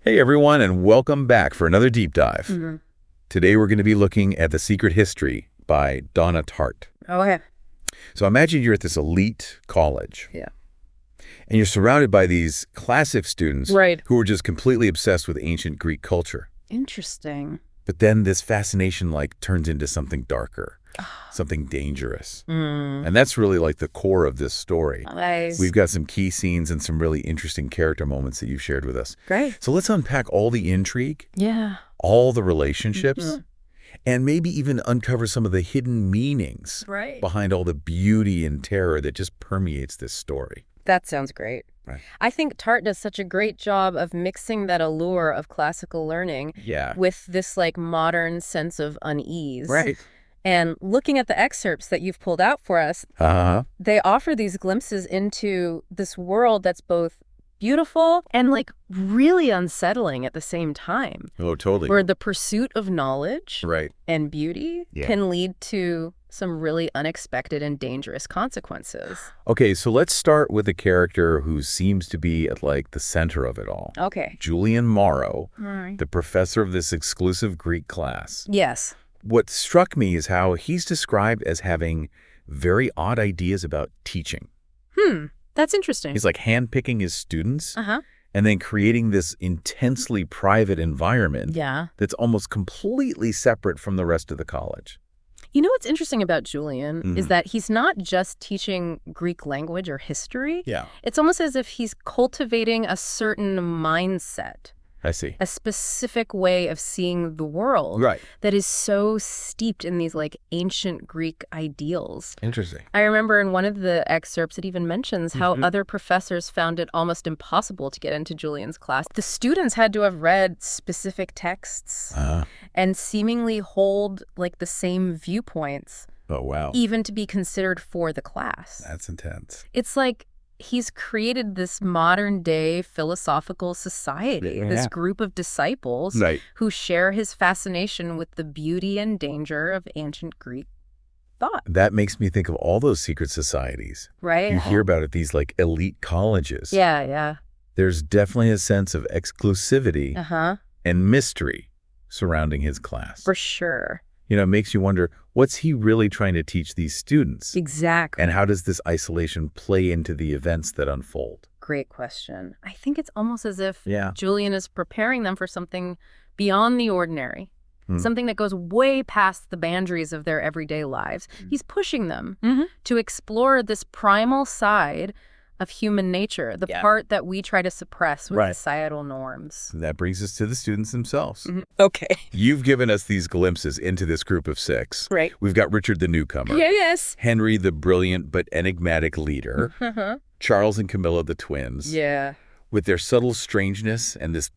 Hey everyone, and welcome back for another deep dive. Today we're going to be looking at The Secret History by Donna Tartt. Okay. So imagine you're at this elite college. Yeah. And you're surrounded by these classic students Right. who are just completely obsessed with ancient Greek culture. Interesting. But then this fascination turns into something darker, something dangerous. And that's really the core of this story. Nice. We've got some key scenes and some really interesting character moments that you've shared with us. Great. So let's unpack all the intrigue, Yeah. all the relationships, and maybe even uncover some of the hidden meanings Right. behind all the beauty and terror that just permeates this story. That sounds great. Right. I think Tartt does such a great job of mixing that allure of classical learning Yeah. with this modern sense of unease. Right. And looking at the excerpts that you've pulled out for us, they offer these glimpses into this world that's both beautiful and really unsettling at the same time. Oh, totally. Where the pursuit of knowledge Right. and beauty Yeah. can lead to some really unexpected and dangerous consequences. Okay, so let's start with a character who seems to be at the center of it all. Okay. Julian Morrow, All right. the professor of this exclusive Greek class. Yes. What struck me is how he's described as having very odd ideas about teaching. That's interesting. He's handpicking his students Uh-huh. and then creating this intensely private environment Yeah. that's almost completely separate from the rest of the college. You know what's interesting about Julian is that he's not just teaching Greek language or history. Yeah, It's almost as if he's cultivating a certain mindset, I see. a specific way of seeing the world Right. that is so steeped in these ancient Greek ideals. Interesting. I remember in one of the excerpts it even mentions how other professors found it almost impossible to get into Julian's class. The students had to have read specific texts and seemingly hold the same viewpoints, Oh, wow. even to be considered for the class. That's intense. It's he's created this modern day philosophical society, this group of disciples Right. who share his fascination with the beauty and danger of ancient Greek thought. That makes me think of all those secret societies. Right? You hear about at these elite colleges. Yeah, yeah. There's definitely a sense of exclusivity Uh-huh. and mystery surrounding his class. For sure. It makes you wonder, what's he really trying to teach these students? Exactly. And how does this isolation play into the events that unfold? Great question. I think it's almost as if Yeah. Julian is preparing them for something beyond the ordinary, something that goes way past the boundaries of their everyday lives. He's pushing them to explore this primal side of human nature, the part that we try to suppress with societal norms. That brings us to the students themselves. Okay. You've given us these glimpses into this group of six. Right. We've got Richard the newcomer. Yes. Henry the brilliant but enigmatic leader. Charles and Camilla the twins. Yeah. With their subtle strangeness and this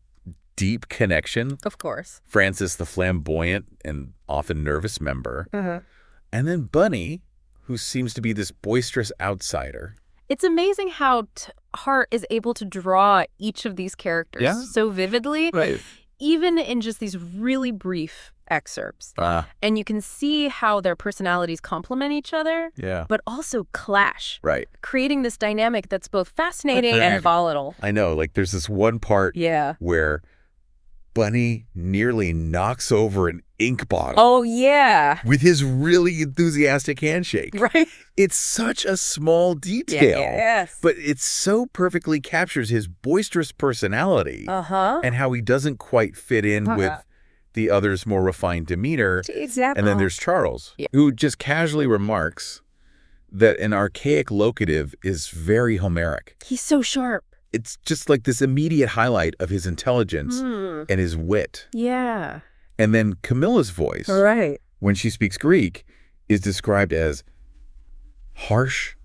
deep connection. Of course. Francis the flamboyant and often nervous member. And then Bunny, who seems to be this boisterous outsider. It's amazing how Hart is able to draw each of these characters so vividly, even in just these really brief excerpts. And you can see how their personalities complement each other, but also clash, creating this dynamic that's both fascinating and volatile. I know, there's this one part where Bunny nearly knocks over an ink bottle. Oh, yeah. With his really enthusiastic handshake. Right. It's such a small detail. Yes. But it so perfectly captures his boisterous personality and how he doesn't quite fit in with the other's more refined demeanor. Exactly. And then there's Charles, who just casually remarks that an archaic locative is very Homeric. He's so sharp. It's just this immediate highlight of his intelligence and his wit. Yeah. And then Camilla's voice, when she speaks Greek, is described as harsh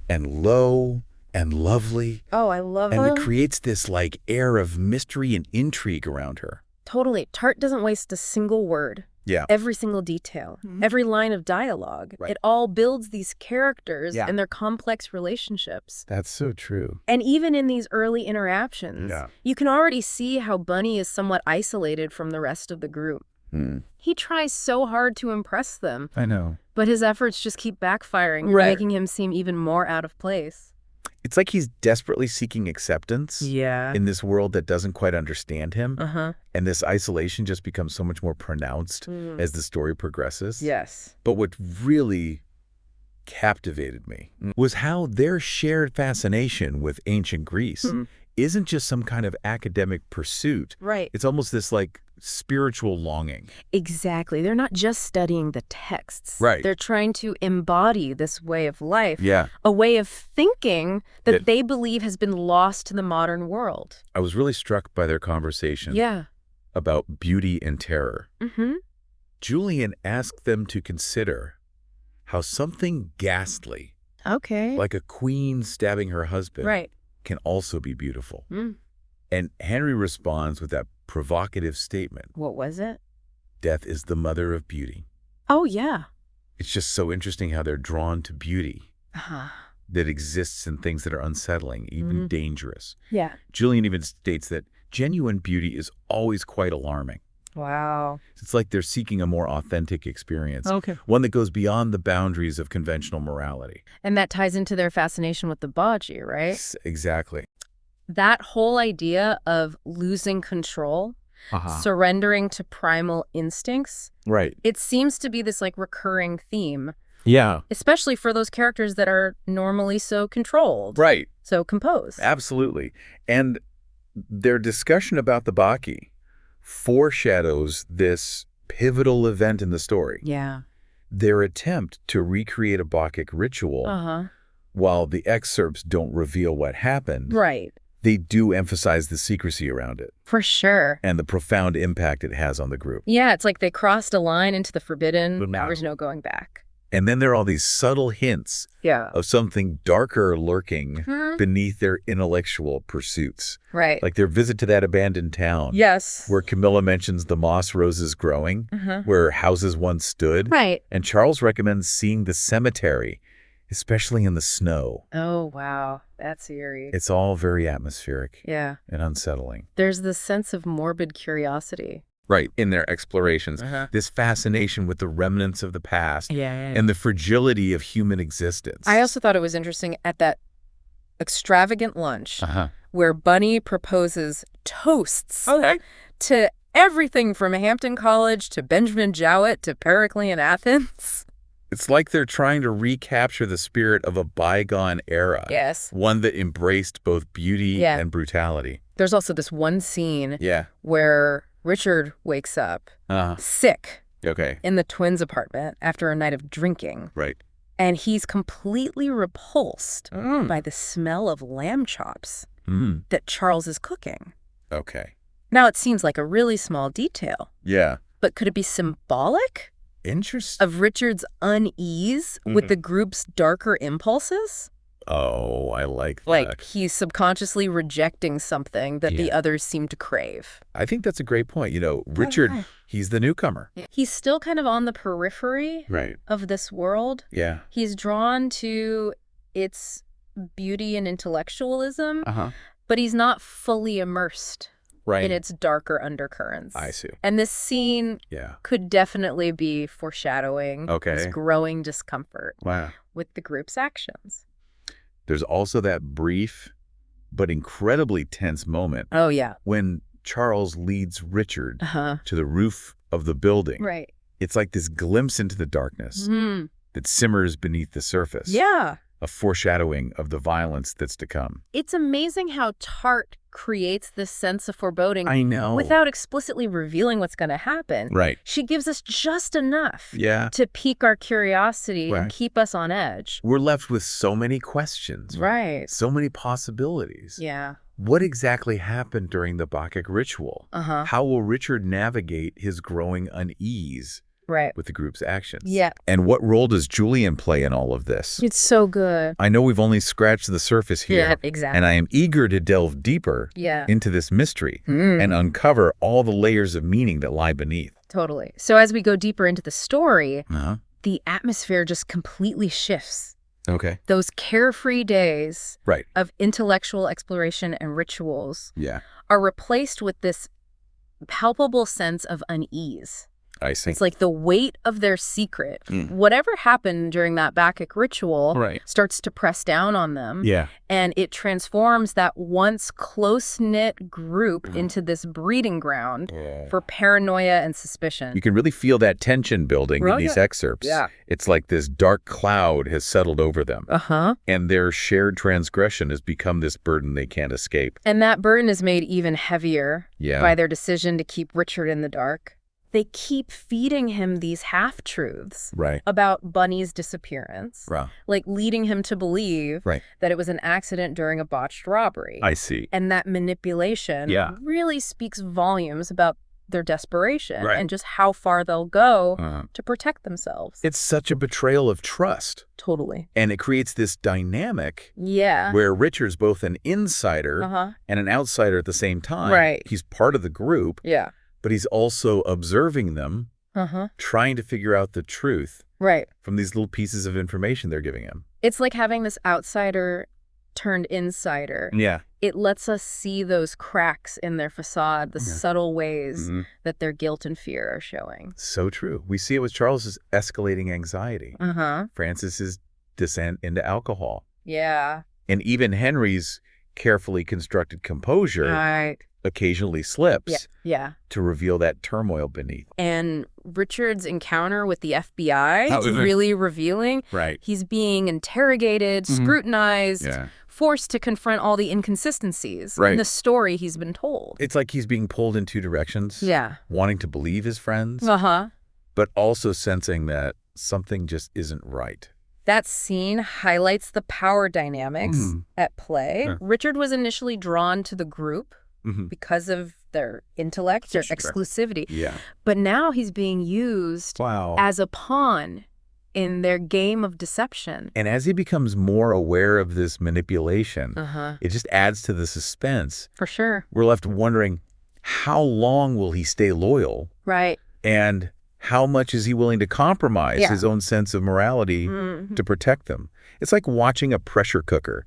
and low and lovely. Oh, I love and her. it creates this air of mystery and intrigue around her. Totally. Tartt doesn't waste a single word. Yeah. Every single detail, every line of dialogue. It all builds these characters and their complex relationships. That's so true. And even in these early interactions, you can already see how Bunny is somewhat isolated from the rest of the group. He tries so hard to impress them. I know. But his efforts just keep backfiring, making him seem even more out of place. It's like he's desperately seeking acceptance Yeah. in this world that doesn't quite understand him. Uh-huh. And this isolation just becomes so much more pronounced as the story progresses. Yes. But what really captivated me was how their shared fascination with ancient Greece isn't just some kind of academic pursuit. Right. It's almost this like spiritual longing. Exactly. They're not just studying the texts. Right. They're trying to embody this way of life. Yeah. A way of thinking that they believe has been lost to the modern world. I was really struck by their conversation about beauty and terror. Julian asked them to consider how something ghastly, like a queen stabbing her husband, can also be beautiful. And Henry responds with that provocative statement. What was it? Death is the mother of beauty. Oh, yeah. It's just so interesting how they're drawn to beauty that exists in things that are unsettling, even dangerous. Yeah. Julian even states that genuine beauty is always quite alarming. Wow. It's like they're seeking a more authentic experience, Okay. one that goes beyond the boundaries of conventional morality. And that ties into their fascination with the Baji, right? Exactly. That whole idea of losing control, surrendering to primal instincts, it seems to be this like recurring theme. Yeah. Especially for those characters that are normally so controlled. Right. So composed. Absolutely. And their discussion about the Bacchae foreshadows this pivotal event in the story. Yeah. Their attempt to recreate a Bacchic ritual, while the excerpts don't reveal what happened, they do emphasize the secrecy around it. For sure. And the profound impact it has on the group. Yeah, it's like they crossed a line into the forbidden. There's no going back. And then there are all these subtle hints of something darker lurking beneath their intellectual pursuits. Right. Like their visit to that abandoned town. Yes. Where Camilla mentions the moss roses growing, where houses once stood. Right. And Charles recommends seeing the cemetery, especially in the snow. Oh, wow. That's eerie. It's all very atmospheric. Yeah. And unsettling. There's this sense of morbid curiosity. Right, in their explorations. This fascination with the remnants of the past and the fragility of human existence. I also thought it was interesting at that extravagant lunch where Bunny proposes toasts to everything from Hampton College to Benjamin Jowett to Periclean Athens. It's like they're trying to recapture the spirit of a bygone era. Yes. One that embraced both beauty and brutality. There's also this one scene where Richard wakes up sick in the twins' apartment after a night of drinking. Right. And he's completely repulsed by the smell of lamb chops that Charles is cooking. Okay. Now, it seems like a really small detail. Yeah. But could it be symbolic? Interesting. Of Richard's unease with the group's darker impulses? Oh, I like that. Like he's subconsciously rejecting something that the others seem to crave. I think that's a great point. You know, Richard, he's the newcomer. He's still kind of on the periphery of this world. Yeah. He's drawn to its beauty and intellectualism, but he's not fully immersed in its darker undercurrents. I see. And this scene could definitely be foreshadowing this growing discomfort with the group's actions. There's also that brief but incredibly tense moment when Charles leads Richard to the roof of the building. Right. It's like this glimpse into the darkness that simmers beneath the surface. Yeah. A foreshadowing of the violence that's to come. It's amazing how Tartt creates this sense of foreboding without explicitly revealing what's going to happen. Right. She gives us just enough to pique our curiosity and keep us on edge. We're left with so many questions. Right. So many possibilities. Yeah. What exactly happened during the Bacchic ritual? How will Richard navigate his growing unease with the group's actions? Yeah. And what role does Julian play in all of this? It's so good. I know we've only scratched the surface here. Yeah, exactly. And I am eager to delve deeper into this mystery and uncover all the layers of meaning that lie beneath. Totally. So as we go deeper into the story, the atmosphere just completely shifts. Okay. Those carefree days of intellectual exploration and rituals are replaced with this palpable sense of unease. I see. It's like the weight of their secret. Whatever happened during that Bacchic ritual starts to press down on them. Yeah. And it transforms that once close-knit group into this breeding ground for paranoia and suspicion. You can really feel that tension building in these excerpts. Yeah. It's like this dark cloud has settled over them. And their shared transgression has become this burden they can't escape. And that burden is made even heavier by their decision to keep Richard in the dark. They keep feeding him these half-truths about Bunny's disappearance, like leading him to believe that it was an accident during a botched robbery. I see. And that manipulation really speaks volumes about their desperation and just how far they'll go to protect themselves. It's such a betrayal of trust. Totally. And it creates this dynamic where Richard's both an insider and an outsider at the same time. He's part of the group. But he's also observing them, trying to figure out the truth from these little pieces of information they're giving him. It's like having this outsider turned insider. It lets us see those cracks in their facade, the subtle ways that their guilt and fear are showing. So true. We see it with Charles's escalating anxiety, Francis's descent into alcohol. And even Henry's carefully constructed composure occasionally slips to reveal that turmoil beneath. And Richard's encounter with the FBI is really revealing. He's being interrogated, scrutinized, forced to confront all the inconsistencies in the story he's been told. It's like he's being pulled in two directions. Wanting to believe his friends, but also sensing that something just isn't right. That scene highlights the power dynamics at play. Richard was initially drawn to the group because of their intellect, their exclusivity. But now he's being used as a pawn in their game of deception. And as he becomes more aware of this manipulation, it just adds to the suspense. For sure. We're left wondering, how long will he stay loyal? And how much is he willing to compromise his own sense of morality to protect them? It's like watching a pressure cooker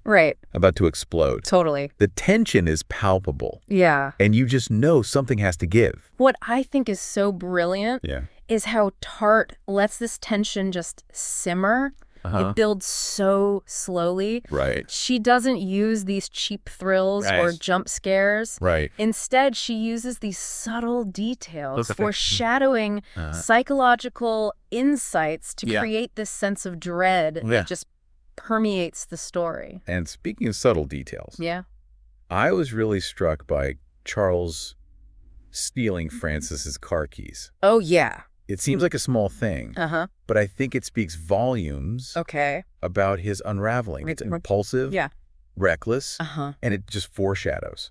about to explode. Totally. The tension is palpable. And you just know something has to give. What I think is so brilliant is how Tartt lets this tension just simmer. It builds so slowly. She doesn't use these cheap thrills or jump scares. Instead, she uses these subtle details, foreshadowing psychological insights to create this sense of dread that just permeates the story. And speaking of subtle details, I was really struck by Charles stealing Francis's car keys. It seems like a small thing, but I think it speaks volumes about his unraveling. It's impulsive, reckless, and it just foreshadows.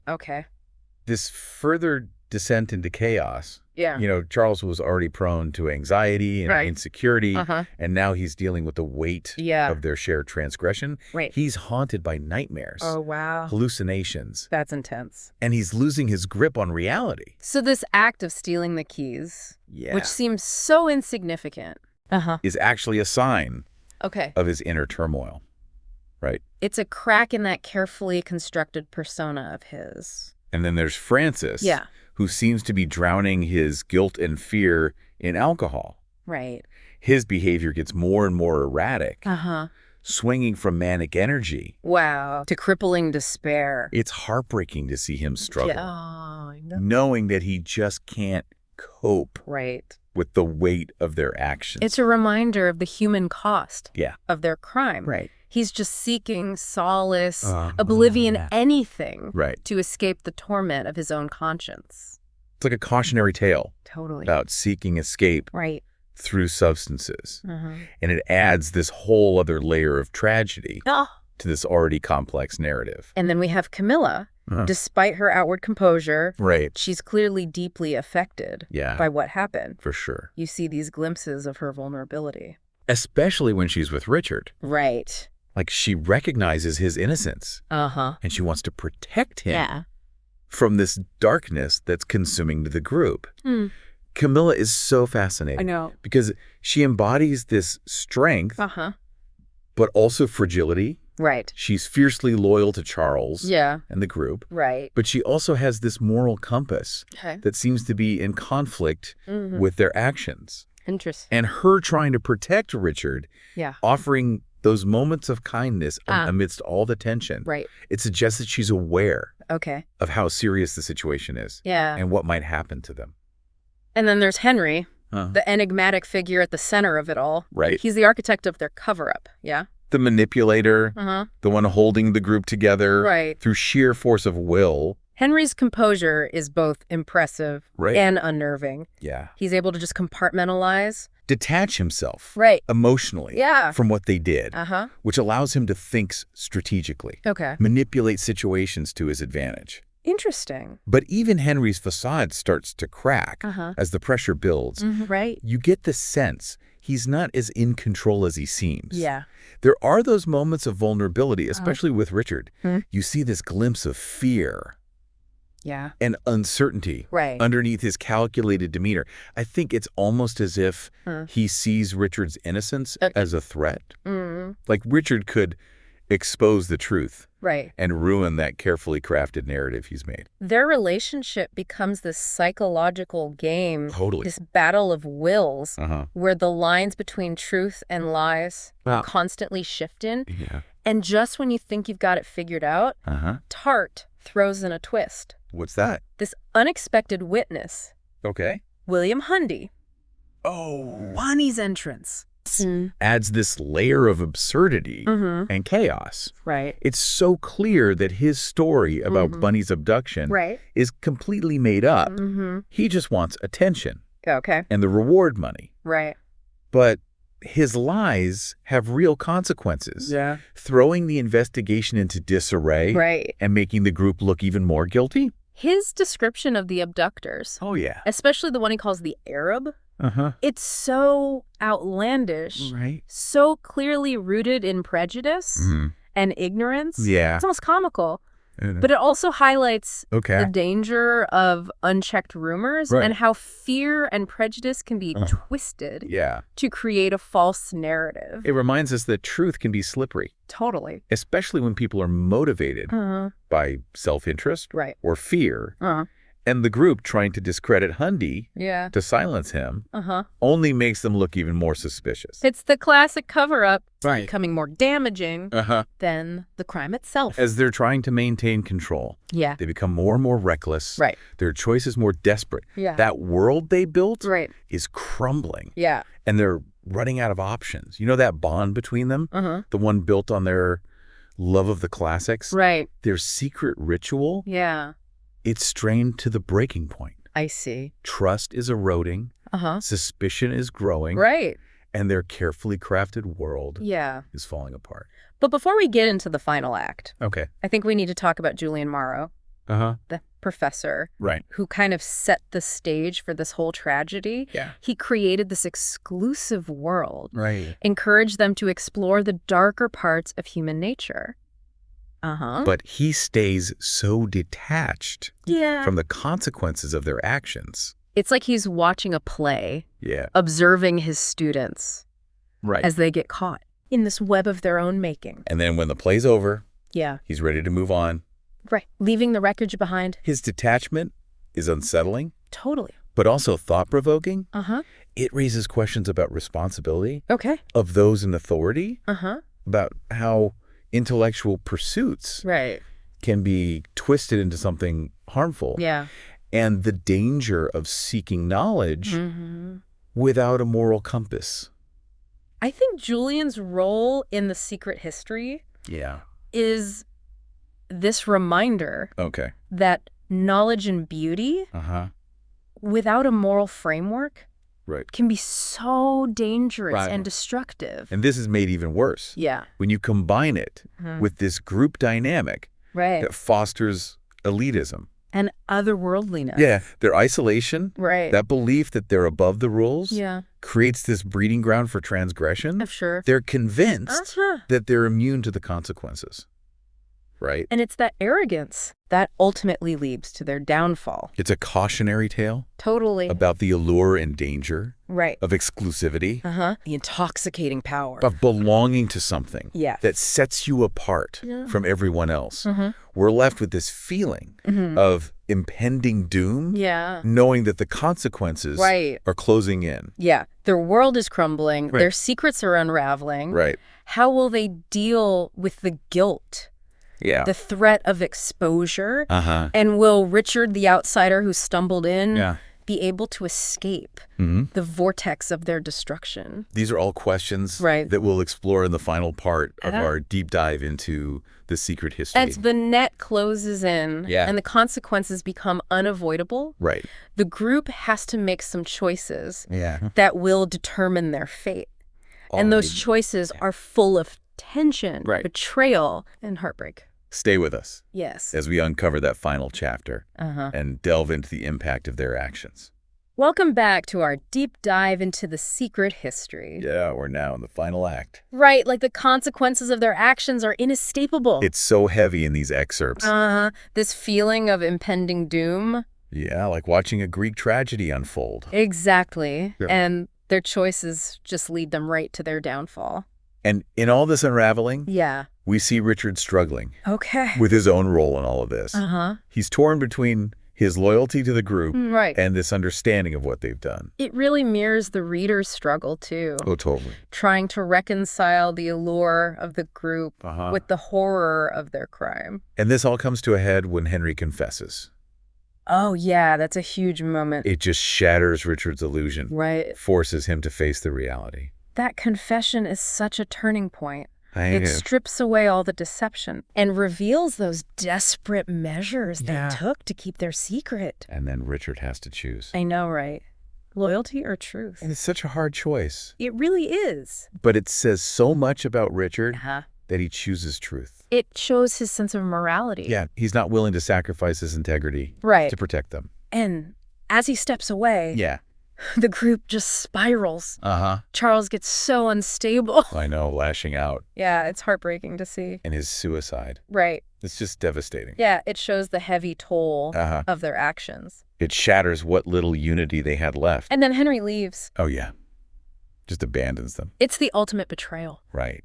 This further descent into chaos. You know, Charles was already prone to anxiety and insecurity, and now he's dealing with the weight of their shared transgression. He's haunted by nightmares. Hallucinations. That's intense. And he's losing his grip on reality. So this act of stealing the keys, which seems so insignificant, is actually a sign of his inner turmoil. It's a crack in that carefully constructed persona of his. And then there's Francis, who seems to be drowning his guilt and fear in alcohol. His behavior gets more and more erratic, swinging from manic energy to crippling despair. It's heartbreaking to see him struggle, knowing that he just can't cope with the weight of their actions. It's a reminder of the human cost of their crime. He's just seeking solace, oblivion, anything to escape the torment of his own conscience. It's like a cautionary tale about seeking escape through substances. And it adds this whole other layer of tragedy to this already complex narrative. And then we have Camilla. Despite her outward composure, she's clearly deeply affected by what happened. For sure. You see these glimpses of her vulnerability. Especially when she's with Richard. Like, she recognizes his innocence. And she wants to protect him from this darkness that's consuming the group. Camilla is so fascinating. I know. Because she embodies this strength, but also fragility Right. She's fiercely loyal to Charles and the group. Right. But she also has this moral compass that seems to be in conflict with their actions. Interesting. And her trying to protect Richard, offering those moments of kindness amidst all the tension. Right. It suggests that she's aware of how serious the situation is and what might happen to them. And then there's Henry, the enigmatic figure at the center of it all. Right. He's the architect of their cover-up, The manipulator, the one holding the group together through sheer force of will. Henry's composure is both impressive and unnerving. Yeah. He's able to just compartmentalize. Detach himself emotionally from what they did, which allows him to think strategically, manipulate situations to his advantage. Interesting. But even Henry's facade starts to crack as the pressure builds. Right. You get the sense he's not as in control as he seems. Yeah. There are those moments of vulnerability, especially with Richard. You see this glimpse of fear and uncertainty underneath his calculated demeanor. I think it's almost as if he sees Richard's innocence as a threat. Like Richard could expose the truth and ruin that carefully crafted narrative he's made. Their relationship becomes this psychological game, this battle of wills, where the lines between truth and lies constantly shift in. And just when you think you've got it figured out, Tartt throws in a twist. What's that? This unexpected witness. Okay. William Hundy. Oh. Bunny's entrance. Adds this layer of absurdity and chaos. Right. It's so clear that his story about Bunny's abduction is completely made up. He just wants attention. And the reward money. Right. But his lies have real consequences. Throwing the investigation into disarray and making the group look even more guilty. His description of the abductors. Especially the one he calls the Arab. It's so outlandish, so clearly rooted in prejudice and ignorance. It's almost comical. But it also highlights the danger of unchecked rumors and how fear and prejudice can be twisted to create a false narrative. It reminds us that truth can be slippery. Totally. Especially when people are motivated by self-interest or fear. And the group trying to discredit Hundy to silence him only makes them look even more suspicious. It's the classic cover-up becoming more damaging than the crime itself. As they're trying to maintain control, they become more and more reckless. Their choices more desperate. That world they built is crumbling. And they're running out of options. You know that bond between them? The one built on their love of the classics? Their secret ritual? It's strained to the breaking point. I see. Trust is eroding. Suspicion is growing. And their carefully crafted world is falling apart. But before we get into the final act, I think we need to talk about Julian Morrow, the professor, who kind of set the stage for this whole tragedy. He created this exclusive world, encouraged them to explore the darker parts of human nature. But he stays so detached from the consequences of their actions. It's like he's watching a play, observing his students as they get caught in this web of their own making. And then when the play's over, he's ready to move on. Leaving the wreckage behind. His detachment is unsettling. Totally. But also thought-provoking. It raises questions about responsibility of those in authority, about how intellectual pursuits can be twisted into something harmful. And the danger of seeking knowledge without a moral compass. I think Julian's role in The Secret History is this reminder that knowledge and beauty without a moral framework can be so dangerous and destructive. And this is made even worse. When you combine it with this group dynamic that fosters elitism. And otherworldliness. Their isolation, that belief that they're above the rules, creates this breeding ground for transgression. They're convinced that they're immune to the consequences. Right. And it's that arrogance that ultimately leads to their downfall. It's a cautionary tale. Totally. About the allure and danger. Right. Of exclusivity. The intoxicating power. Of belonging to something. Yes. That sets you apart from everyone else. We're left with this feeling of impending doom. Yeah. Knowing that the consequences are closing in. Yeah. Their world is crumbling. Their secrets are unraveling. Right. How will they deal with the guilt? Yeah. The threat of exposure? And will Richard, the outsider who stumbled in, be able to escape the vortex of their destruction? These are all questions that we'll explore in the final part of our deep dive into the secret history. As the net closes in and the consequences become unavoidable, the group has to make some choices that will determine their fate. And those choices are full of tension, betrayal, and heartbreak. Stay with us. Yes. As we uncover that final chapter and delve into the impact of their actions. Welcome back to our deep dive into the secret history. Yeah, we're now in the final act. Right, like the consequences of their actions are inescapable. It's so heavy in these excerpts. This feeling of impending doom. Yeah, like watching a Greek tragedy unfold. Exactly. Yeah. And their choices just lead them right to their downfall. And in all this unraveling, we see Richard struggling Okay. with his own role in all of this. He's torn between his loyalty to the group and this understanding of what they've done. It really mirrors the reader's struggle, too. Oh, totally. Trying to reconcile the allure of the group with the horror of their crime. And this all comes to a head when Henry confesses. Oh, yeah, that's a huge moment. It just shatters Richard's illusion. Right. Forces him to face the reality. That confession is such a turning point. It strips away all the deception and reveals those desperate measures they took to keep their secret. And then Richard has to choose. I know, right? Loyalty or truth? And it's such a hard choice. It really is. But it says so much about Richard that he chooses truth. It shows his sense of morality. Yeah, he's not willing to sacrifice his integrity to protect them. And as he steps away, the group just spirals. Charles gets so unstable. I know, lashing out. Yeah, it's heartbreaking to see. And his suicide. Right. It's just devastating. Yeah, it shows the heavy toll of their actions. It shatters what little unity they had left. And then Henry leaves. Oh, yeah. Just abandons them. It's the ultimate betrayal. Right.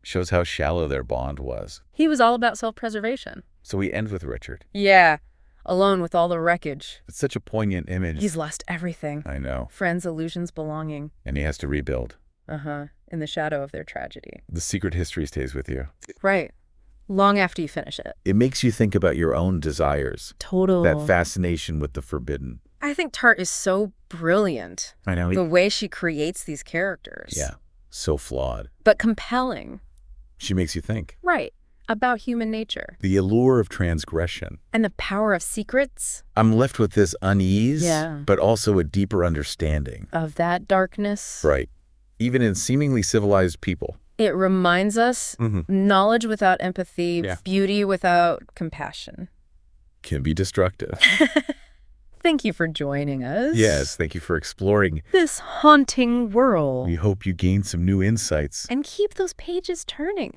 Shows how shallow their bond was. He was all about self-preservation. So we end with Richard. Yeah. Alone with all the wreckage. It's such a poignant image. He's lost everything. I know. Friends, illusions, belonging. And he has to rebuild. In the shadow of their tragedy. The secret history stays with you. Right. Long after you finish it. It makes you think about your own desires. Total. That fascination with the forbidden. I think Tartt is so brilliant. I know. The way she creates these characters. Yeah. So flawed. But compelling. She makes you think. Right. About human nature. The allure of transgression. And the power of secrets. I'm left with this unease, but also a deeper understanding. Of that darkness. Right. Even in seemingly civilized people. It reminds us knowledge without empathy, beauty without compassion. Can be destructive. Thank you for joining us. Yes, thank you for exploring this haunting world. We hope you gain some new insights. And keep those pages turning.